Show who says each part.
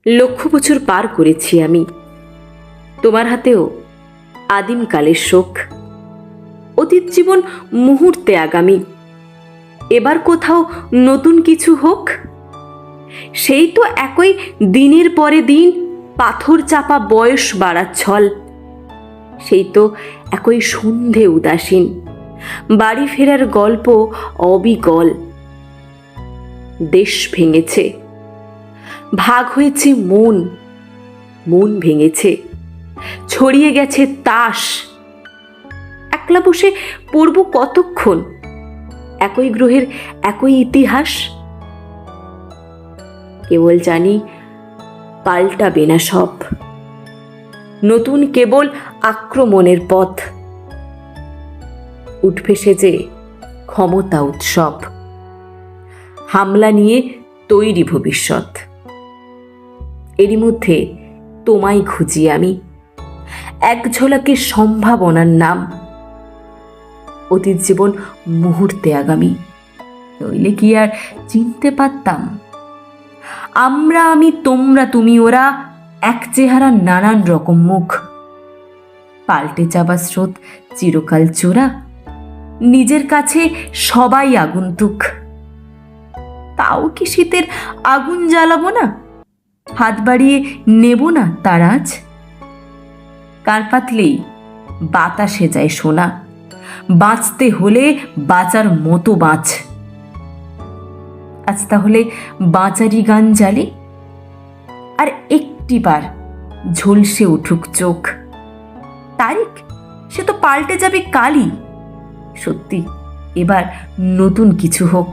Speaker 1: লক্ষ বছর পার করেছি আমি, তোমার হাতেও আদিমকালের শোক। অতীত জীবন মুহূর্তে আগামী, এবার কোথাও নতুন কিছু হোক। সেই তো একই দিনের পরে দিন পাথর চাপা বয়স বাড়ার ছল, সেই তো একই সন্ধে উদাসীন বাড়ি ফেরার গল্প অবিকল। দেশ ভেঙেছে, ভাগ হয়েছে মন, মন ভেঙেছে, ছড়িয়ে গেছে তাস। একলা বসে পড়ব কতক্ষণ একই গ্রহের একই ইতিহাস। কেবল জানি পাল্টাবে না সব, নতুন কেবল আক্রমণের পথ। উঠবে সেজে ক্ষমতা উৎসব, হামলা নিয়ে তৈরি ভবিষ্যৎ। এরই মধ্যে তোমায় খুঁজি আমি, এক ঝলকে সম্ভাবনার নাম। অতীত জীবন মুহূর্তে আগামী, নইলে কি আর চিনতে পারতাম? আমরা আমি তোমরা তুমি ওরা, এক চেহারা নানান রকম মুখ। পাল্টে যাবার স্রোত চিরকাল চোরা, নিজের কাছে সবাই আগন্তুক। তাও কি শীতের আগুন জ্বালাবো না, হাত বাড়িয়ে নেব না তার আজ? কান পাতলেই বাতাসে যায় শোনা, বাঁচতে হলে বাঁচার মতো বাঁচ। আজ তাহলে বাঁচারি গান জ্বালি, আর একটিবার ঝলসে উঠুক চোখ। তারিখ সে তো পাল্টে যাবে কালই, সত্যি এবার নতুন কিছু হোক।